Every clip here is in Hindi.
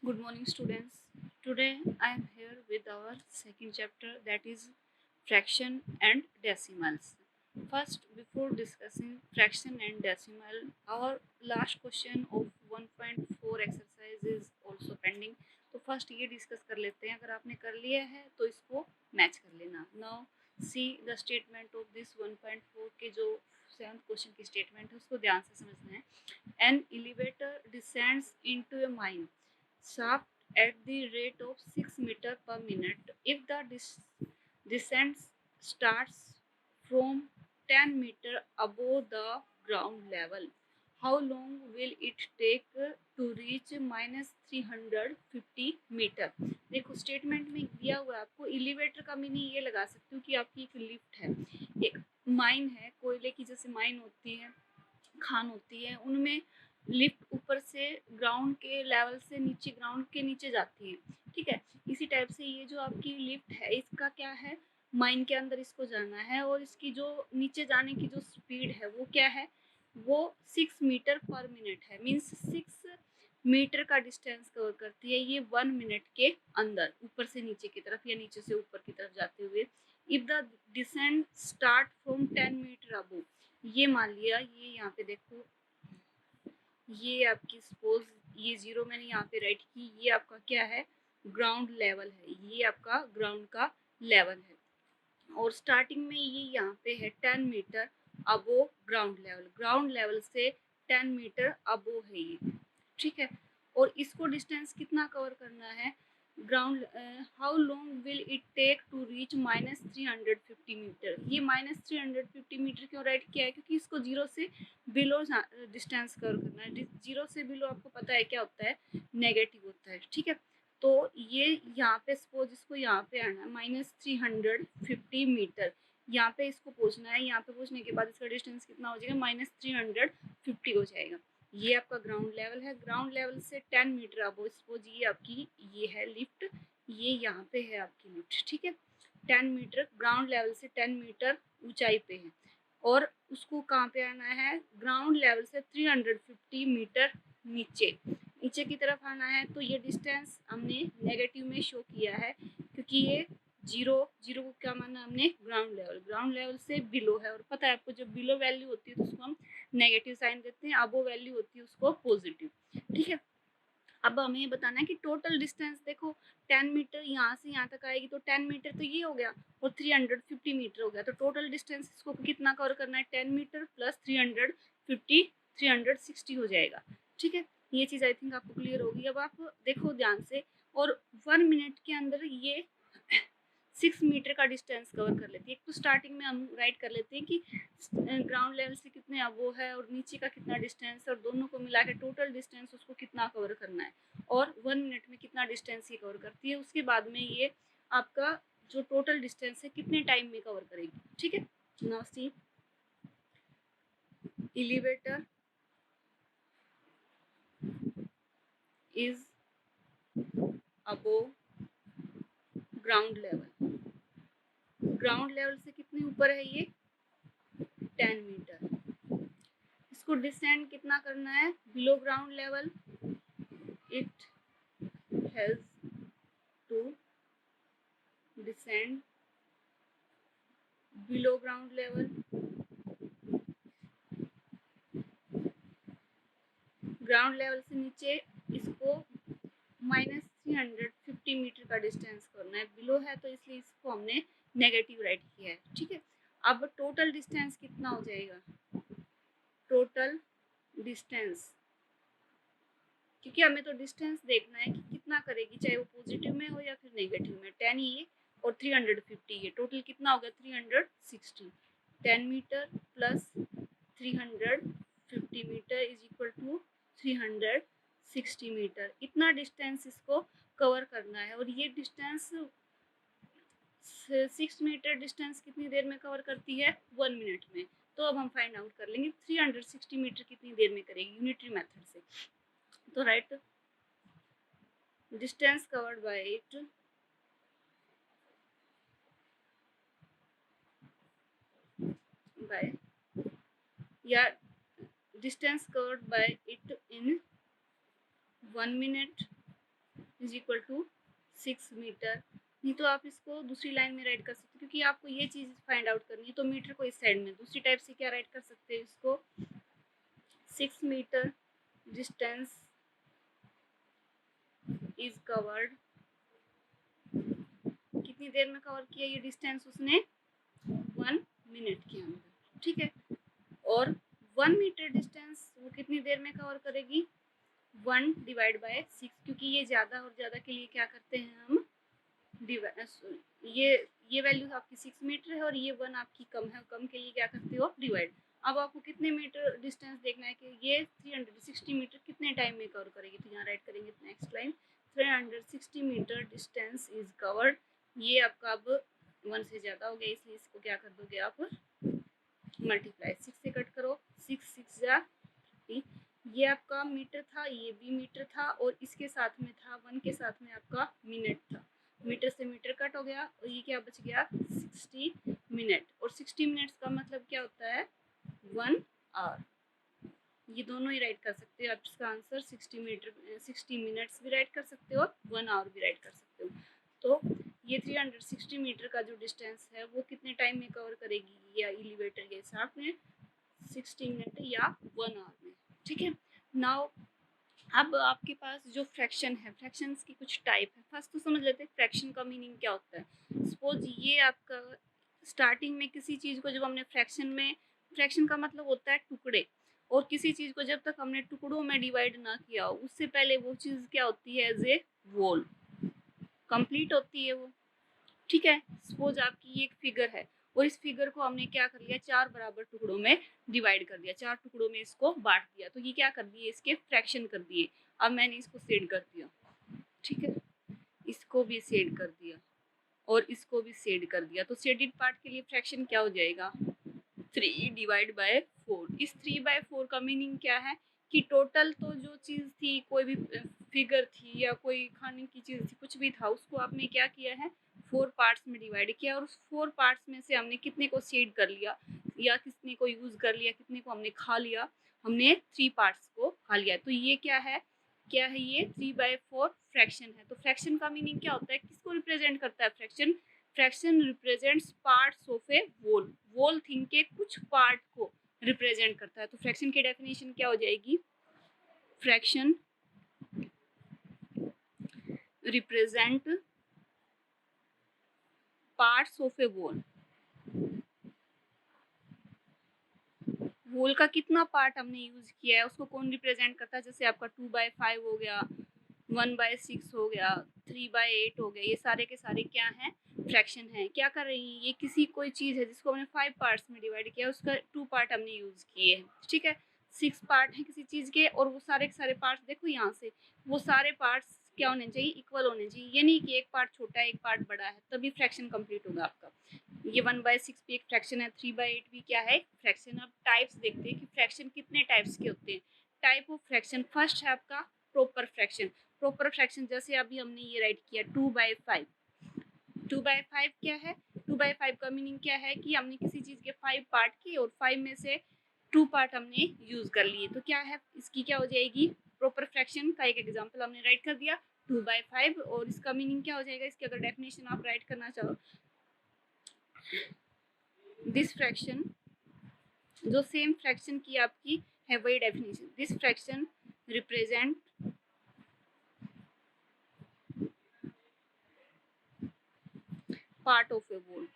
Good morning, students. Today I am here with our second chapter, that is fraction and decimals. First, before discussing fraction and decimal, our last question of 1.4 exercise is also pending. तो फर्स्ट ये डिस्कस कर लेते हैं. अगर आपने कर लिया है तो इसको मैच कर लेना. Now see the statement of this 1.4 के जो सेवंथ क्वेश्चन की स्टेटमेंट है उसको ध्यान से समझना है. An elevator descends into A mine shaft at the rate of 6 meter per minute. If the descent starts from 10 meter above the ground level, how long will it take to reach -350 metre. देखो स्टेटमेंट में दिया हुआ है आपको. एलिवेटर का मीनिंग ये लगा सकते हो कि आपकी एक लिफ्ट है, एक माइन है, कोयले की जैसे माइन होती है, खान होती है, उनमें लिफ्ट ऊपर से ग्राउंड के लेवल से नीचे, ग्राउंड के नीचे जाती है. ठीक है, इसी टाइप से ये जो आपकी लिफ्ट है इसका क्या है, माइन के अंदर इसको जाना है और इसकी जो नीचे जाने की जो स्पीड है वो क्या है, वो 6 मीटर पर मिनट है. मीन्स 6 मीटर का डिस्टेंस कवर करती है ये 1 मिनट के अंदर, ऊपर से नीचे की तरफ या नीचे से ऊपर की तरफ जाते हुए. If the descent start from 10 metre above, ये मान लिया, ये यहाँ पे देखो, ये आपकी सपोज ये जीरो मैंने यहाँ पे राइट की, ये आपका क्या है, ग्राउंड लेवल है, ये आपका ग्राउंड का लेवल है. और स्टार्टिंग में ये यहाँ पे है 10 मीटर अबो ग्राउंड लेवल, ग्राउंड लेवल से 10 मीटर अबो है ये. ठीक है, और इसको डिस्टेंस कितना कवर करना है, ground, how long will it take to reach -350 metre. ये -350 मीटर क्यों राइट किया है, क्योंकि इसको जीरो से बिलो डिस्टेंस कवर करना है. जीरो से बिलो आपको पता है क्या होता है, नेगेटिव होता है. ठीक है, तो ये यहाँ पे सपोज इसको यहाँ पे आना है -350 मीटर, यहाँ पे इसको पहुँचना है. यहाँ पे पहुँचने के बाद इसका डिस्टेंस कितना हो जाएगा, -350 हो जाएगा. ये आपका ग्राउंड लेवल है. ग्राउंड लेवल से 10 मीटर अबो सपोज ये आपकी ये है लिफ्ट, ये यहाँ पे है आपकी लिफ्ट. ठीक है, 10 मीटर ग्राउंड लेवल से 10 मीटर ऊंचाई पे है और उसको कहाँ पे आना है, ग्राउंड लेवल से 350 मीटर नीचे, नीचे की तरफ आना है. तो ये डिस्टेंस हमने नेगेटिव में शो किया है क्योंकि ये जीरो, जीरो को क्या माना हमने, ग्राउंड लेवल, ग्राउंड लेवल से बिलो है. और पता है आपको जब बिलो वैल्यू होती है तो उसको हम नेगेटिव साइन देते हैं, अबो वैल्यू होती है उसको पॉजिटिव. ठीक है, अब हमें ये बताना है कि टोटल डिस्टेंस देखो 10 मीटर यहाँ से यहाँ तक आएगी तो 10 मीटर तो ये हो गया और 350 मीटर हो गया. तो टोटल डिस्टेंस इसको कितना कवर करना है, 10 मीटर प्लस 350, 360 हो जाएगा. ठीक है, ये चीज़ आई थिंक आपको क्लियर होगी. अब आप देखो ध्यान से, और 1 मिनट के अंदर ये 6 मीटर का डिस्टेंस कवर कर लेती है. एक तो स्टार्टिंग में हम राइट कर लेते हैं कि ग्राउंड लेवल से कितने अब वो है और नीचे का कितना डिस्टेंस है, और दोनों को मिला के टोटल डिस्टेंस उसको कितना कवर करना है और 1 मिनट में कितना डिस्टेंस ये कवर करती है. उसके बाद में ये आपका जो टोटल डिस्टेंस है कितने टाइम में कवर करेगी. ठीक है, now see elevator is above ground level. Ground level से कितने ऊपर है ये, 10 मीटर. इसको डिसेंड कितना करना है, below ground level. It has to descend below ground level. Ground level से नीचे इसको -350 मीटर का डिस्टेंस करना है. बिलो है तो इसलिए इसको हमने नेगेटिव राइट किया है. ठीक है, अब टोटल डिस्टेंस कितना हो जाएगा, टोटल डिस्टेंस, क्योंकि हमें तो डिस्टेंस देखना है कि कितना करेगी, चाहे वो पॉजिटिव में हो या फिर नेगेटिव में. 10 ये और 350 ये, टोटल कितना हो गया, 360. 10 metre plus 350 metre is equal to 360 metre. इतना डिस्टेंस इसको कवर करना है. और ये डिस्टेंस 6 मीटर डिस्टेंस कितनी देर में कवर करती है, 1 मिनट में. तो अब हम फाइंड आउट कर लेंगे 360 मीटर कितनी देर में करेगी यूनिटरी मेथड से. तो right, distance covered by it by yeah distance covered by it in 1 minute is equal to 6 metre. नहीं तो आप इसको दूसरी लाइन में राइट कर सकते हो, क्योंकि आपको ये चीज़ फाइंड आउट करनी है। तो मीटर को इस साइड में दूसरी टाइप से क्या राइट कर सकते हैं इसको, 6 मीटर डिस्टेंस इज कवर्ड। कितनी देर में कवर किया ये डिस्टेंस उसने, 1 मिनट के अंदर, ठीक है। और 1 मीटर डिस्टेंस वो कितनी देर में कवर करेगी, 1 डिवाइड बाय 6, क्योंकि ये ज़्यादा और ज़्यादा के लिए क्या करते हैं हम, ये वैल्यू आपकी 6 मीटर है और ये 1 आपकी कम है, कम के लिए क्या करते हो, डिवाइड। अब आपको कितने मीटर डिस्टेंस देखना है कि ये 360 मीटर कितने टाइम में कवर करेगी, तो यहाँ राइट करेंगे next line, 360 metre distance is covered. ये आपका अब 1 से ज़्यादा हो गया, इसलिए इसको क्या कर दोगे आप, मल्टीप्लाई 6 से कट करो, 6 6 जा 30। ये आपका मीटर था, ये भी मीटर था, और इसके साथ में था 1 के साथ में आपका मिनट था। मीटर से मीटर कट हो गया और ये क्या बच गया, 60 मिनट। और 60 मिनट्स का मतलब क्या होता है, 1 आवर। ये दोनों ही राइट कर सकते हो आप, इसका आंसर 60 मिनट्स भी राइट कर सकते हो और 1 आवर भी राइट कर सकते हो। तो ये 360 मीटर का जो डिस्टेंस है वो कितने टाइम में कवर करेगी, या एलिवेटर के हिसाब में 60 मिनट या 1 आवर में, ठीक है। नाउ अब आपके पास जो फ्रैक्शन है, फ्रैक्शंस की कुछ टाइप है। फर्स्ट तो समझ लेते हैं फ्रैक्शन का मीनिंग क्या होता है। सपोज ये आपका स्टार्टिंग में किसी चीज़ को जब हमने फ्रैक्शन में, फ्रैक्शन का मतलब होता है टुकड़े, और किसी चीज़ को जब तक हमने टुकड़ों में डिवाइड ना किया उससे पहले वो चीज़ क्या होती है, एज ए वोल कंप्लीट होती है वो, ठीक है। सपोज आपकी एक फिगर है और इस फिगर को हमने क्या कर लिया, 4 बराबर टुकड़ों में डिवाइड कर दिया, 4 टुकड़ों में इसको बांट दिया, तो ये क्या कर दिए, इसके फ्रैक्शन कर दिए। अब मैंने इसको सेड कर दिया, ठीक है, इसको भी सेड कर दिया और इसको भी सेड कर दिया, तो सेडेड पार्ट के लिए फ्रैक्शन क्या हो जाएगा, 3 डिवाइड बाय 4। इस 3/4 का मीनिंग क्या है कि टोटल तो जो चीज़ थी, कोई भी फिगर थी या कोई खाने की चीज़ थी, कुछ भी था, उसको आपने क्या किया है, 4 पार्ट्स में डिवाइड किया, और उस 4 पार्ट्स में से हमने कितने को शेड कर लिया या कितने को यूज़ कर लिया, कितने को हमने खा लिया, हमने 3 पार्ट्स को खा लिया। तो ये क्या है, ये 3/4 फ्रैक्शन है। तो फ्रैक्शन का मीनिंग क्या होता है, किसको रिप्रेजेंट करता है fraction, fraction represents parts of a whole thing के कुछ पार्ट को रिप्रेजेंट करता है। तो फ्रैक्शन की डेफिनेशन क्या हो जाएगी, fraction represent parts of a वोल का कितना पार्ट हमने यूज किया है उसको कौन रिप्रेजेंट करता है, जैसे आपका 2/5 हो गया, 1/6 हो गया, 3/8 हो गया, ये सारे के सारे क्या हैं, फ्रैक्शन है। क्या कर रही है, ये किसी कोई चीज़ है जिसको हमने 5 पार्ट्स में डिवाइड किया, उसका 2 पार्ट हमने यूज किए हैं, ठीक है। 6 पार्ट है किसी चीज़ के, और वो सारे के सारे पार्ट्स देखो यहाँ से, वो सारे पार्ट्स क्या होने चाहिए, इक्वल होने चाहिए। ये नहीं कि एक पार्ट छोटा है एक पार्ट बड़ा है, तभी फ्रैक्शन कंप्लीट होगा आपका। ये 1/6 भी एक फ्रैक्शन है, 3/8 भी क्या है, फ्रैक्शन। अब टाइप्स देखते हैं कि फ्रैक्शन कितने टाइप्स के होते हैं। टाइप ऑफ फ्रैक्शन, फर्स्ट है आपका प्रॉपर फ्रैक्शन। प्रॉपर फ्रैक्शन जैसे अभी हमने ये राइट किया 2/5। 2/5 क्या है, 2/5 का मीनिंग क्या है कि हमने किसी चीज़ के 5 पार्ट किए और 5 में से 2 पार्ट हमने यूज कर लिए, तो क्या है, इसकी क्या हो जाएगी, प्रॉपर फ्रैक्शन का एक एग्जांपल हमने राइट कर दिया 2/5। और इसका मीनिंग क्या हो जाएगा, इसकी अगर डेफिनेशन आप राइट करना चाहो, दिस फ्रैक्शन, जो सेम फ्रैक्शन की आपकी है वही definition, this fraction represent part of a whole.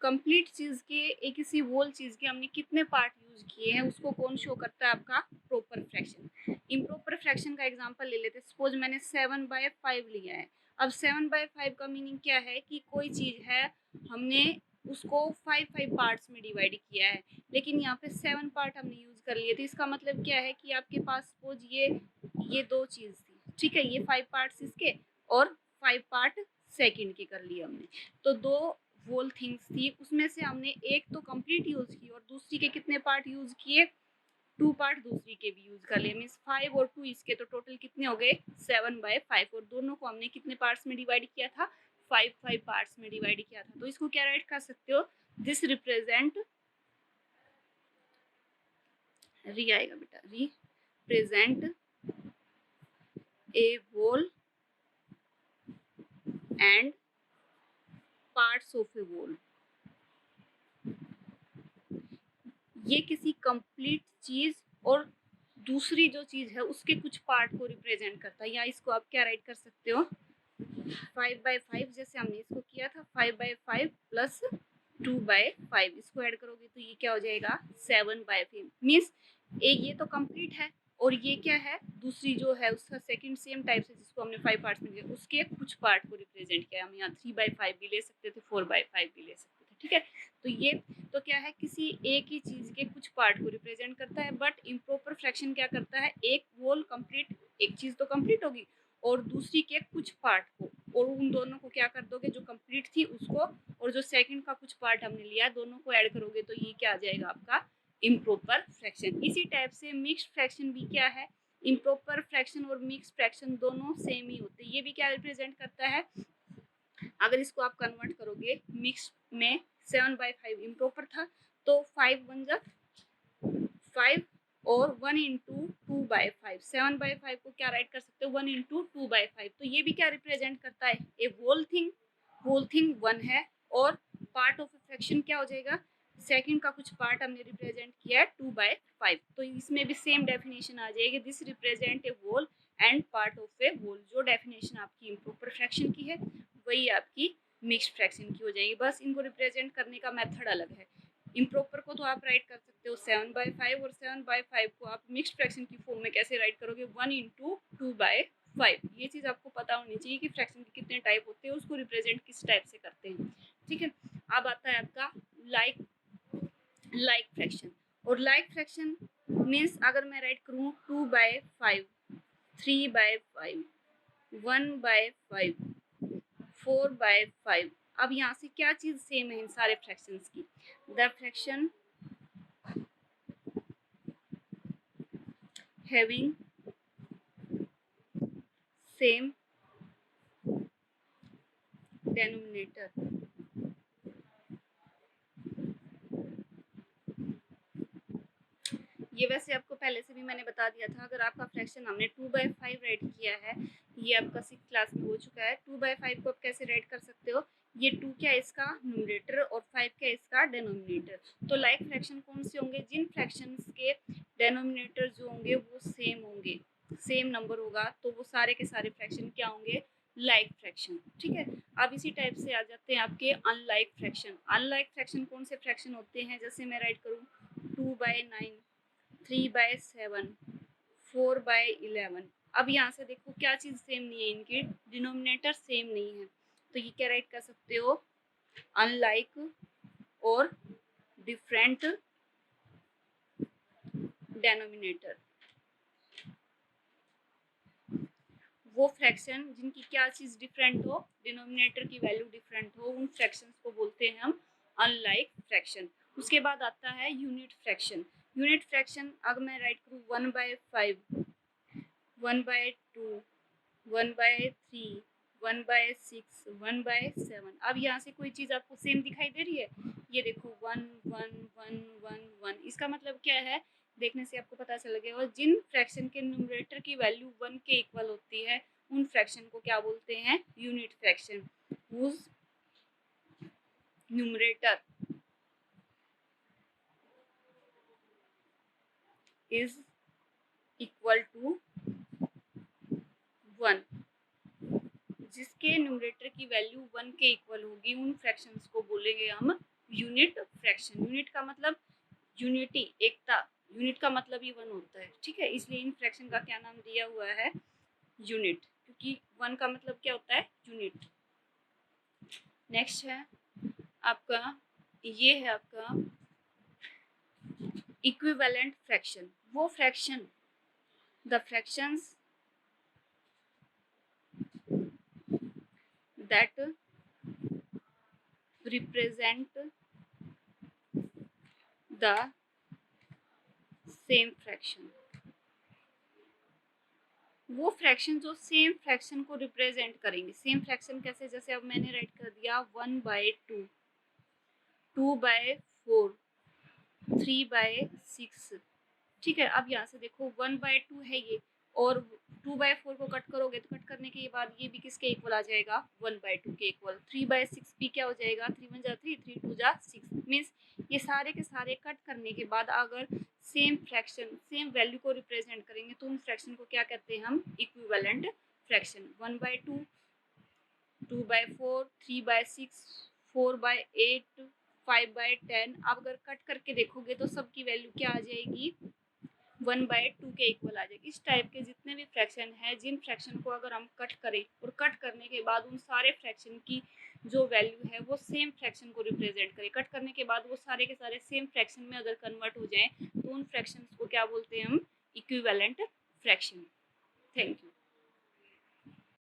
Complete चीज के, एक किसी वोल चीज के हमने कितने पार्ट यूज किए हैं उसको कौन शो करता है, आपका प्रॉपर फ्रैक्शन। इम्प्रॉपर फ्रैक्शन का एग्जांपल ले लेते हैं। सपोज मैंने 7/5 लिया है। अब 7/5 का मीनिंग क्या है कि कोई चीज है, हमने उसको 5 पार्ट्स में डिवाइड किया है, लेकिन यहाँ पे 7 पार्ट हमने यूज कर लिए। तो इसका मतलब क्या है कि आपके पास सपोज ये 2 चीज थी, ठीक है, ये 5 पार्ट्स इसके और 5 पार्ट सेकंड के कर लिए हमने, तो 2 वोल थिंग्स थी, उसमें से हमने एक तो कंप्लीट यूज की और दूसरी के कितने पार्ट यूज किए, 2 पार्ट दूसरी के भी यूज कर लिए। मीन्स 5 और 2 इसके, तो टोटल कितने हो गए 7/5, और दोनों को हमने कितने पार्ट्स में डिवाइड किया था, 5 पार्ट्स में डिवाइड किया था। तो इसको क्या राइट कर सकते हो, दिस रिप्रेजेंट, री आएगा बेटा, represent a whole and parts of a whole। ये किसी कंप्लीट चीज और दूसरी जो चीज है उसके कुछ पार्ट को रिप्रेजेंट करता है। या इसको आप क्या राइट कर सकते हो, 5/5, जैसे हमने इसको किया था 5/5 प्लस 2/5, इसको ऐड करोगे तो ये क्या हो जाएगा 7/5। मीन्स ये तो कंप्लीट है और ये क्या है, दूसरी जो है उसका सेकंड सेम टाइप से जिसको हमने 5 पार्ट्स में लिया उसके कुछ पार्ट को रिप्रेजेंट किया। हम यहाँ 3/5 भी ले सकते थे, 4/5 भी ले सकते थे, ठीक है। तो ये तो क्या है, किसी एक ही चीज के कुछ पार्ट को रिप्रेजेंट करता है। बट इम्प्रॉपर फ्रैक्शन क्या करता है, एक होल कंप्लीट, एक चीज तो कंप्लीट होगी और दूसरी के कुछ पार्ट को, और उन दोनों को क्या कर दोगे, जो कंप्लीट थी उसको और जो सेकंड का कुछ पार्ट हमने लिया दोनों को ऐड करोगे तो ये क्या आ जाएगा आपका इम्प्रॉपर फ्रैक्शन। इसी टाइप से मिक्स्ड फ्रैक्शन भी क्या है, इम्प्रॉपर फ्रैक्शन और मिक्स्ड फ्रैक्शन दोनों सेम ही होते हैं। ये भी क्या रिप्रेजेंट करता है, अगर इसको आप कन्वर्ट करोगे मिक्स में 7/5 इम्प्रॉपर था तो 5 1 जा 5 और 1 इंटू 2/5, 7/5 को क्या राइट कर सकते हो 1 इंटू 2/5। तो ये भी क्या रिप्रेजेंट करता है, ए होल थिंग 1 है और पार्ट ऑफ ए फ्रैक्शन क्या हो जाएगा, सेकंड का कुछ पार्ट हमने रिप्रेजेंट किया है 2/5। तो इसमें भी सेम डेफिनेशन आ जाएगी, this represent a whole and part of a whole. जो डेफिनेशन आपकी इम्प्रॉपर फ्रैक्शन की है वही आपकी मिक्स्ड फ्रैक्शन की हो जाएगी, बस इनको रिप्रेजेंट करने का मेथड अलग है। इम्प्रॉपर को तो आप राइट कर सकते हो 7/5 और 7/5 को आप मिक्स्ड फ्रैक्शन की फॉर्म में कैसे राइट करोगे 1 इंटू 2/5। ये चीज़ आपको पता होनी चाहिए कि फ्रैक्शन के कितने टाइप होते हैं, उसको रिप्रेजेंट किस टाइप से करते हैं, ठीक है। अब आता है आपका लाइक फ्रैक्शन। और लाइक फ्रैक्शन मीन्स अगर मैं राइट करूँ 2/5, 3/5, 1/5, 4/5। अब यहाँ से क्या चीज सेम है इन सारे फ्रैक्शंस की, the fraction having same denominator. ये वैसे आपको पहले से भी मैंने बता दिया था, अगर आपका फ्रैक्शन हमने 2/5 राइट किया है, ये आपका 6th क्लास में हो चुका है। 2/5 को आप कैसे राइट कर सकते हो, ये 2 क्या है इसका न्यूमरेटर और 5 क्या है इसका डेनोमिनेटर। तो लाइक फ्रैक्शन कौन से होंगे, जिन फ्रैक्शंस के डेनोमिनेटर जो होंगे वो सेम होंगे, सेम नंबर होगा तो वो सारे के सारे फ्रैक्शन क्या होंगे, लाइक फ्रैक्शन, ठीक है। अब इसी टाइप से आ जाते हैं आपके अनलाइक फ्रैक्शन। अनलाइक फ्रैक्शन कौन से फ्रैक्शन होते हैं, जैसे मैं राइट करूँ 2/9, 3/7, 4/11। अब यहाँ से देखो क्या चीज सेम नहीं है, इनकी डिनोमिनेटर सेम नहीं है, तो ये क्या राइट कर सकते हो, अनलाइक और डिफरेंट डेनोमिनेटर। वो फ्रैक्शन जिनकी क्या चीज डिफरेंट हो, डिनोमिनेटर की वैल्यू डिफरेंट हो, उन फ्रैक्शंस को बोलते हैं हम अनलाइक फ्रैक्शन। उसके बाद आता है यूनिट फ्रैक्शन। यूनिट फ्रैक्शन अगर मैं राइट करूँ 1/5, 1/2, 1/3, 1/6, 1/7। अब यहाँ से कोई चीज आपको सेम दिखाई दे रही है, ये देखो 1 1 1 1 1। इसका मतलब क्या है, देखने से आपको पता चल गया, और जिन फ्रैक्शन के न्यूमरेटर की वैल्यू 1 के इक्वल होती है उन फ्रैक्शन को क्या बोलते हैं, unit fraction. whose numerator is equal to 1, जिसके न्यूमरेटर की वैल्यू 1 के इक्वल होगी उन फ्रैक्शंस को बोलेंगे हम यूनिट फ्रैक्शन। यूनिट का मतलब यूनिटी, एकता, यूनिट का मतलब ही 1 होता है, ठीक है। इसलिए इन फ्रैक्शन का क्या नाम दिया हुआ है, यूनिट, क्योंकि 1 का मतलब क्या होता है, यूनिट। नेक्स्ट है आपका, ये है आपका इक्विवेलेंट फ्रैक्शन। वो fraction, the fractions that represent the same fraction। वो फ्रैक्शन जो सेम फ्रैक्शन को रिप्रेजेंट करेंगे। सेम फ्रैक्शन कैसे, जैसे अब मैंने राइट कर दिया 1/2, 2/4, 3/6, ठीक है। अब यहाँ से देखो 1/2 है ये और 2/4 को कट करोगे तो कट करने के बाद ये भी किसके इक्वल आ जाएगा, 1/2 के इक्वल। 3/6 भी क्या हो जाएगा, 3 1 जा 3, 3 2 जा 6। मीन्स ये सारे के सारे कट करने के बाद अगर सेम फ्रैक्शन सेम वैल्यू को रिप्रेजेंट करेंगे तो उन फ्रैक्शन को क्या कहते हैं हम, इक्विवेलेंट फ्रैक्शन। 1/2, 2/4, 3/6, 4/8, 5/10। अब अगर कट करके देखोगे तो सबकी वैल्यू क्या आ जाएगी, 1/2 के इक्वल आ जाएगी। इस टाइप के जितने भी फ्रैक्शन है, जिन फ्रैक्शन को अगर हम कट करें और कट करने के बाद उन सारे फ्रैक्शन की जो वैल्यू है वो सेम फ्रैक्शन को रिप्रेजेंट करें, कट करने के बाद वो सारे के सारे सेम फ्रैक्शन में अगर कन्वर्ट हो जाएं तो उन फ्रैक्शंस को क्या बोलते हैं हम, इक्विवेलेंट फ्रैक्शन। Thank you.